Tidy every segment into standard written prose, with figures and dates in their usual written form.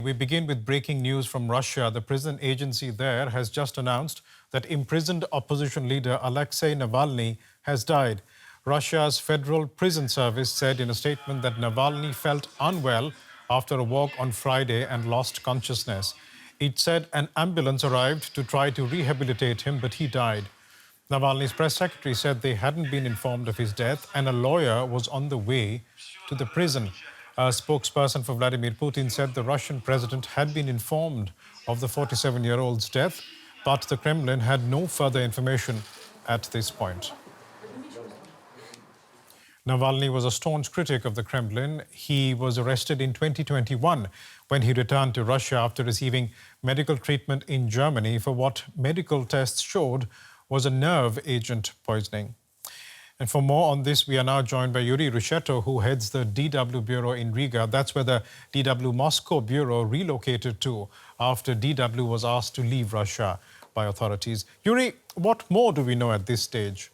We begin with breaking news from Russia. The prison agency there has just announced that imprisoned opposition leader Alexei Navalny has died. Russia's Federal Prison Service said in a statement that Navalny felt unwell after a walk on Friday and lost consciousness. It said an ambulance arrived to try to rehabilitate him, but he died. Navalny's press secretary said they hadn't been informed of his death and a lawyer was on the way to the prison. A spokesperson for Vladimir Putin said the Russian president had been informed of the 47-year-old's death, but the Kremlin had no further information at this point. Navalny was a staunch critic of the Kremlin. He was arrested in 2021 when he returned to Russia after receiving medical treatment in Germany for what medical tests showed was a nerve agent poisoning. And for more on this, we are now joined by Yuri Rusheto, who heads the DW bureau in Riga. That's where the DW Moscow bureau relocated to after DW was asked to leave Russia by authorities. Yuri, what more do we know at this stage?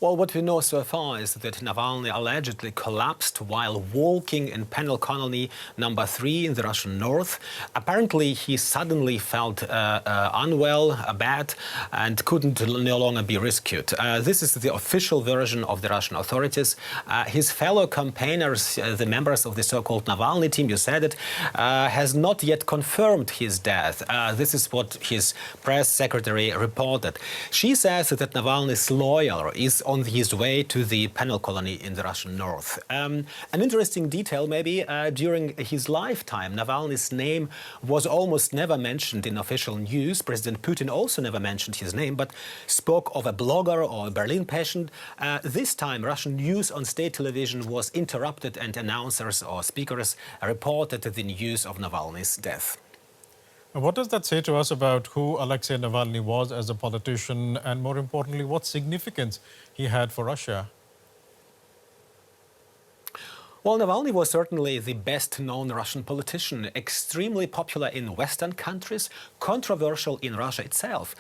Well, what we know so far is that Navalny allegedly collapsed while walking in penal colony number 3 in the Russian north. Apparently, he suddenly felt unwell, bad, and couldn't no longer be rescued. This is the official version of the Russian authorities. His fellow campaigners, the members of the so-called Navalny team, you said it, has not yet confirmed his death. This is what his press secretary reported. She says that Navalny's lawyer is on his way to the penal colony in the Russian north. An interesting detail, maybe, during his lifetime, Navalny's name was almost never mentioned in official news. President Putin also never mentioned his name, but spoke of a blogger or a Berlin patient. This time, Russian news on state television was interrupted and announcers or speakers reported the news of Navalny's death. What does that say to us about who Alexei Navalny was as a politician and, more importantly, what significance he had for Russia? Well, Navalny was certainly the best-known Russian politician, extremely popular in Western countries, controversial in Russia itself,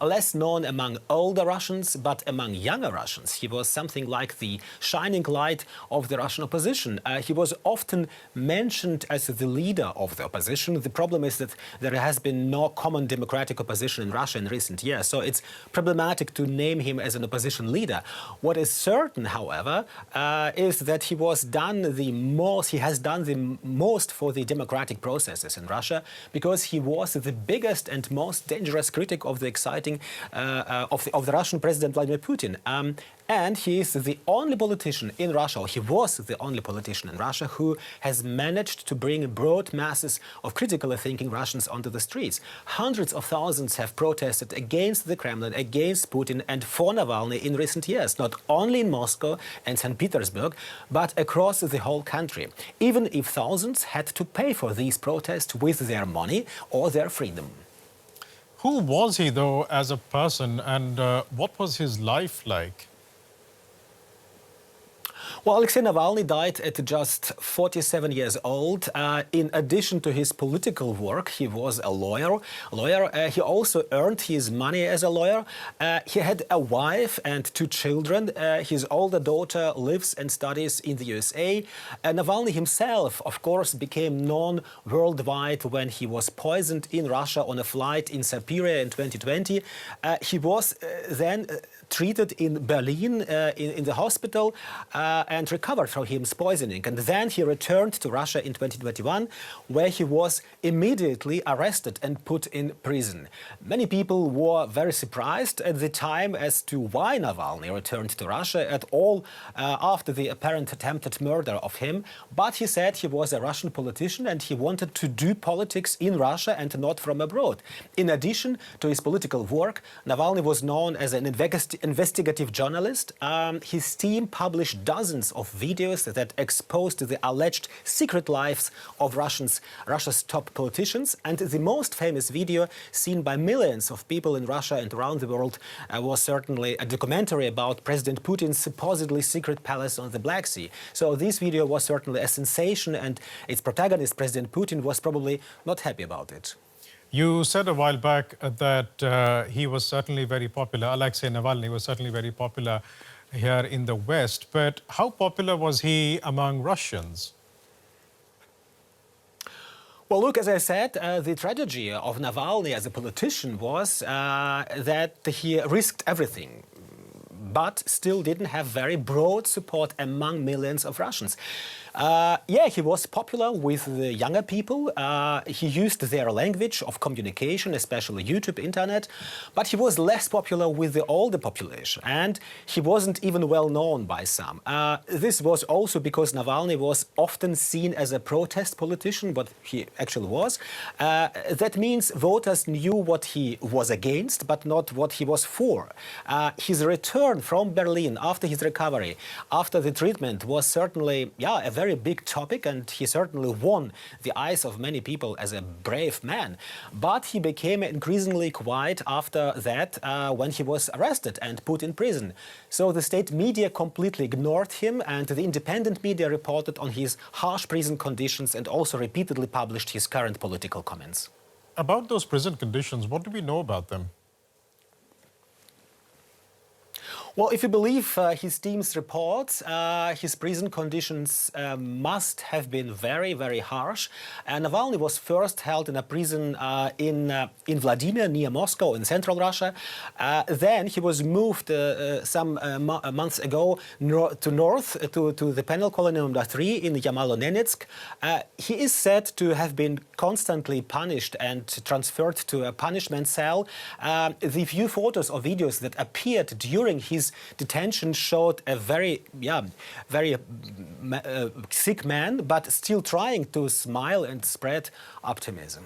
less known among older Russians, but among younger Russians. He was something like the shining light of the Russian opposition. He was often mentioned as the leader of the opposition. The problem is that there has been no common democratic opposition in Russia in recent years, so it's problematic to name him as an opposition leader. What is certain, however, is that he has done the most for the democratic processes in Russia, because he was the biggest and most dangerous critic of the of the Russian President Vladimir Putin. And he is the only politician in Russia, or he was the only politician in Russia, who has managed to bring broad masses of critically thinking Russians onto the streets. Hundreds of thousands have protested against the Kremlin, against Putin and for Navalny in recent years, not only in Moscow and St. Petersburg, but across the whole country, even if thousands had to pay for these protests with their money or their freedom. Who was he, though, as a person, and what was his life like? Well, Alexei Navalny died at just 47 years old. In addition to his political work, he was a lawyer. He also earned his money as a lawyer. He had a wife and 2 children. His older daughter lives and studies in the USA. Navalny himself, of course, became known worldwide when he was poisoned in Russia on a flight in Siberia in 2020. He was then treated in Berlin in the hospital and recovered from his poisoning. And then he returned to Russia in 2021, where he was immediately arrested and put in prison. Many people were very surprised at the time as to why Navalny returned to Russia at all after the apparent attempted murder of him. But he said he was a Russian politician and he wanted to do politics in Russia and not from abroad. In addition to his political work, Navalny was known as an investigative journalist. His team published dozens of videos that exposed the alleged secret lives of Russia's top politicians. And the most famous video seen by millions of people in Russia and around the world was certainly a documentary about President Putin's supposedly secret palace on the Black Sea. So this video was certainly a sensation, and its protagonist, President Putin, was probably not happy about it. You said a while back that he was certainly very popular. Alexei Navalny was certainly very popular here in the West. But how popular was he among Russians? Well, look, as I said, the tragedy of Navalny as a politician was that he risked everything, but still didn't have very broad support among millions of Russians. Yeah, he was popular with the younger people. He used their language of communication, especially YouTube, internet, but he was less popular with the older population, and he wasn't even well known by some. This was also because Navalny was often seen as a protest politician, what he actually was. That means voters knew what he was against, but not what he was for. His return from Berlin after his recovery, after the treatment, was certainly, yeah, a very big topic, and he certainly won the eyes of many people as a brave man. But he became increasingly quiet after that when he was arrested and put in prison. So the state media completely ignored him, and the independent media reported on his harsh prison conditions and also repeatedly published his current political comments. About those prison conditions, what do we know about them? Well, if you believe his team's reports, his prison conditions must have been very, very harsh. Navalny was first held in a prison in Vladimir, near Moscow, in central Russia. Then he was moved some months ago to north, to the penal colony number 3 in Yamalo-Nenetsk. He is said to have been constantly punished and transferred to a punishment cell. The few photos or videos that appeared during his detention showed a very sick man, but still trying to smile and spread optimism.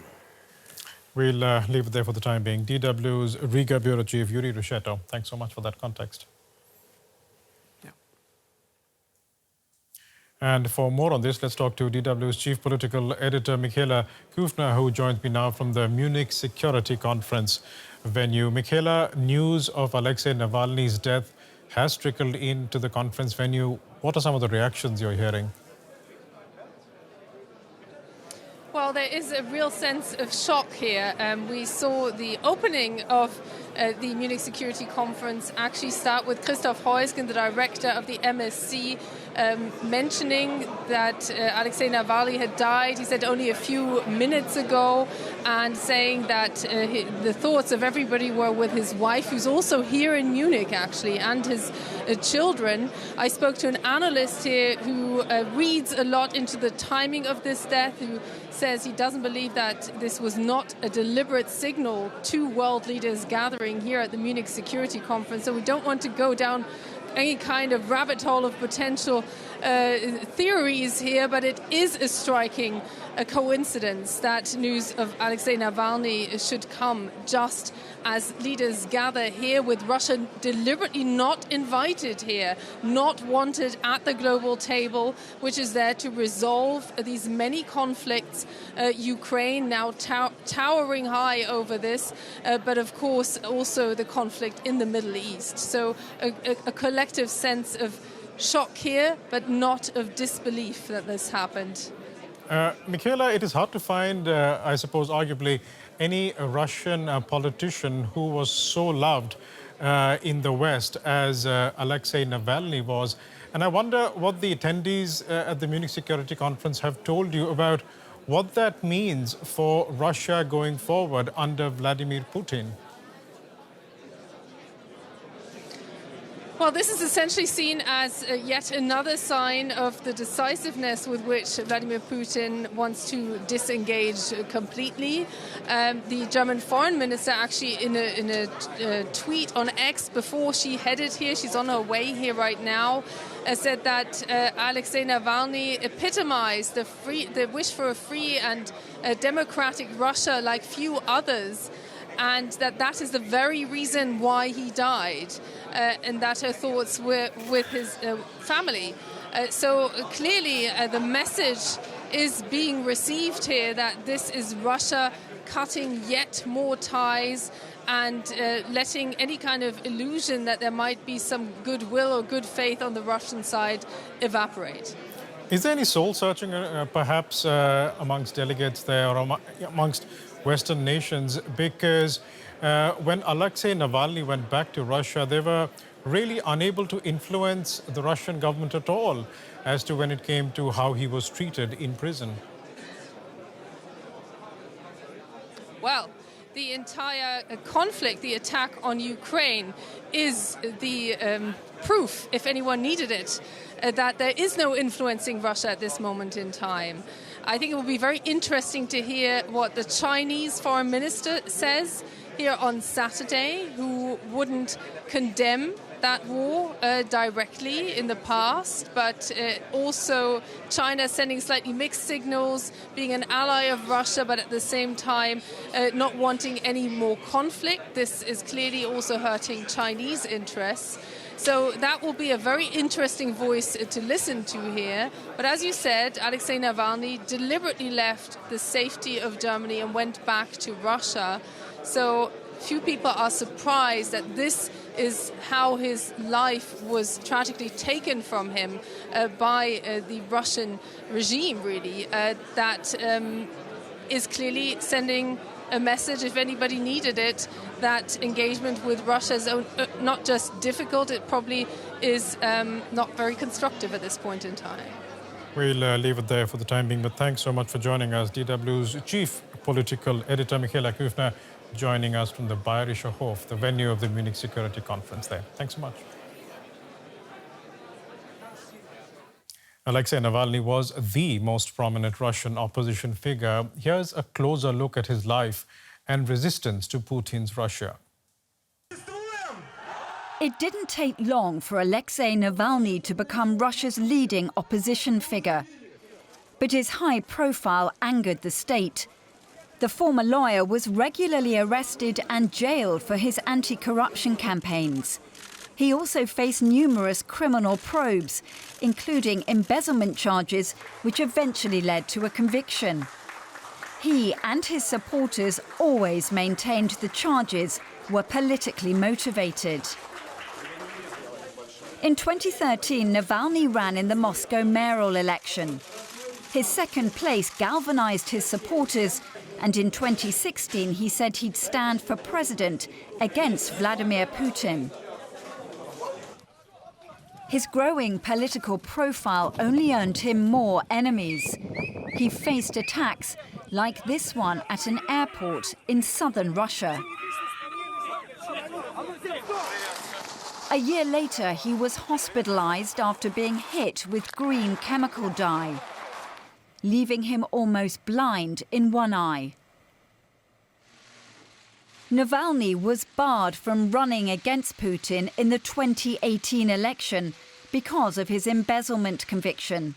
We'll leave it there for the time being. DW's Riga Bureau Chief Yuri Rusheto, thanks so much for that context. Yeah. And for more on this, let's talk to DW's Chief Political Editor, Michaela Kufner, who joins me now from the Munich Security Conference venue. Michaela, news of Alexei Navalny's death has trickled into the conference venue. What are some of the reactions you're hearing? Well, there is a real sense of shock here. We saw the opening of the Munich Security Conference actually start with Christoph Heusgen, the director of the MSC, mentioning that Alexei Navalny had died, he said, only a few minutes ago, and saying that the thoughts of everybody were with his wife, who's also here in Munich, actually, and his children. I spoke to an analyst here who reads a lot into the timing of this death, who says he doesn't believe that this was not a deliberate signal to world leaders gathering here at the Munich Security Conference. So we don't want to go down any kind of rabbit hole of potential theories here, but it is a striking coincidence that news of Alexei Navalny should come just as leaders gather here, with Russia deliberately not invited here, not wanted at the global table, which is there to resolve these many conflicts. Ukraine now towering high over this, but of course also the conflict in the Middle East. So a collective sense of shock here, but not of disbelief that this happened. Michaela, it is hard to find, I suppose, arguably, any Russian politician who was so loved in the West as Alexei Navalny was. And I wonder what the attendees at the Munich Security Conference have told you about what that means for Russia going forward under Vladimir Putin. Well, this is essentially seen as yet another sign of the decisiveness with which Vladimir Putin wants to disengage completely. The German foreign minister actually in a tweet on X before she headed here, she's on her way here right now, said that Alexei Navalny epitomized the wish for a free and democratic Russia like few others, and that is the very reason why he died, and that her thoughts were with his family. So clearly the message is being received here that this is Russia cutting yet more ties and letting any kind of illusion that there might be some goodwill or good faith on the Russian side evaporate. Is there any soul-searching perhaps amongst delegates there or amongst Western nations? Because when Alexei Navalny went back to Russia, they were really unable to influence the Russian government at all as to when it came to how he was treated in prison. Well, the entire conflict, the attack on Ukraine, is the proof, if anyone needed it, that there is no influencing Russia at this moment in time. I think it will be very interesting to hear what the Chinese foreign minister says here on Saturday, who wouldn't condemn that war directly in the past, but also China sending slightly mixed signals, being an ally of Russia, but at the same time not wanting any more conflict. This is clearly also hurting Chinese interests. So that will be a very interesting voice to listen to here. But as you said, Alexei Navalny deliberately left the safety of Germany and went back to Russia. So few people are surprised that this is how his life was tragically taken from him by the Russian regime, really. That is clearly sending a message, if anybody needed it, that engagement with Russia is not just difficult, it probably is not very constructive at this point in time. We'll leave it there for the time being, but thanks so much for joining us. DW's chief political editor, Michaela Küfner, joining us from the Bayerischer Hof, the venue of the Munich Security Conference there. Thanks so much. Alexei Navalny was the most prominent Russian opposition figure. Here's a closer look at his life and resistance to Putin's Russia. It didn't take long for Alexei Navalny to become Russia's leading opposition figure. But his high profile angered the state. The former lawyer was regularly arrested and jailed for his anti-corruption campaigns. He also faced numerous criminal probes, including embezzlement charges, which eventually led to a conviction. He and his supporters always maintained the charges were politically motivated. In 2013, Navalny ran in the Moscow mayoral election. His second place galvanized his supporters, and in 2016 he said he'd stand for president against Vladimir Putin. His growing political profile only earned him more enemies. He faced attacks like this one at an airport in southern Russia. A year later, he was hospitalized after being hit with green chemical dye, leaving him almost blind in one eye. Navalny was barred from running against Putin in the 2018 election because of his embezzlement conviction.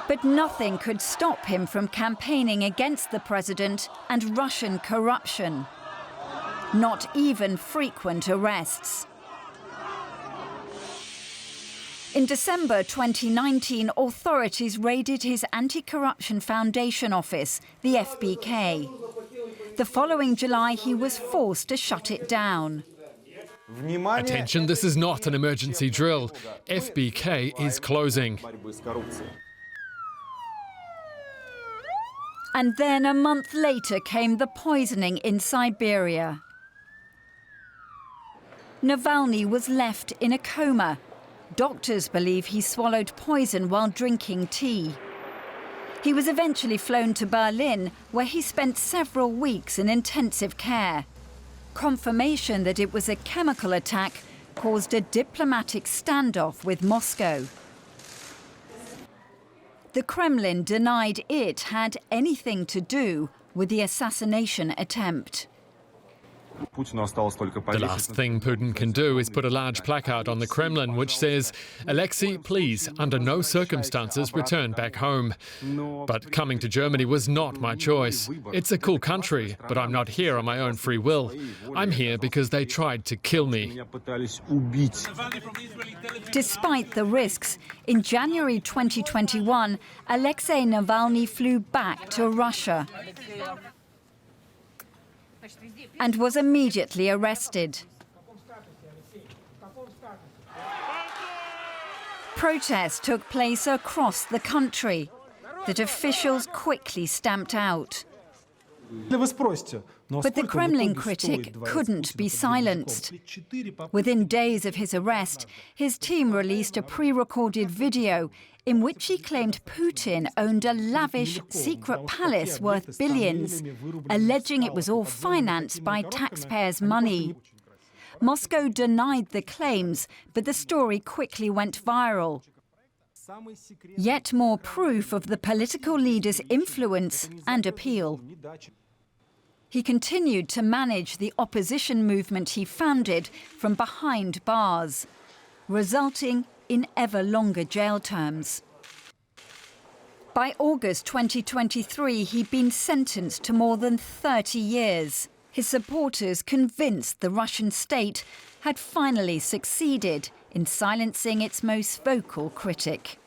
But nothing could stop him from campaigning against the president and Russian corruption. Not even frequent arrests. In December 2019, authorities raided his anti-corruption foundation office, the FBK. The following July, he was forced to shut it down. Attention, this is not an emergency drill. FBK is closing. And then a month later came the poisoning in Siberia. Navalny was left in a coma. Doctors believe he swallowed poison while drinking tea. He was eventually flown to Berlin, where he spent several weeks in intensive care. Confirmation that it was a chemical attack caused a diplomatic standoff with Moscow. The Kremlin denied it had anything to do with the assassination attempt. The last thing Putin can do is put a large placard on the Kremlin which says, "Alexei, please, under no circumstances, return back home." But coming to Germany was not my choice. It's a cool country, but I'm not here on my own free will. I'm here because they tried to kill me. Despite the risks, in January 2021, Alexei Navalny flew back to Russia and was immediately arrested. Protests took place across the country that officials quickly stamped out. But the Kremlin critic couldn't be silenced. Within days of his arrest, his team released a pre-recorded video in which he claimed Putin owned a lavish secret palace worth billions, alleging it was all financed by taxpayers' money. Moscow denied the claims, but the story quickly went viral. Yet more proof of the political leader's influence and appeal. He continued to manage the opposition movement he founded from behind bars, resulting in ever longer jail terms. By August 2023, he'd been sentenced to more than 30 years. His supporters convinced the Russian state had finally succeeded in silencing its most vocal critic.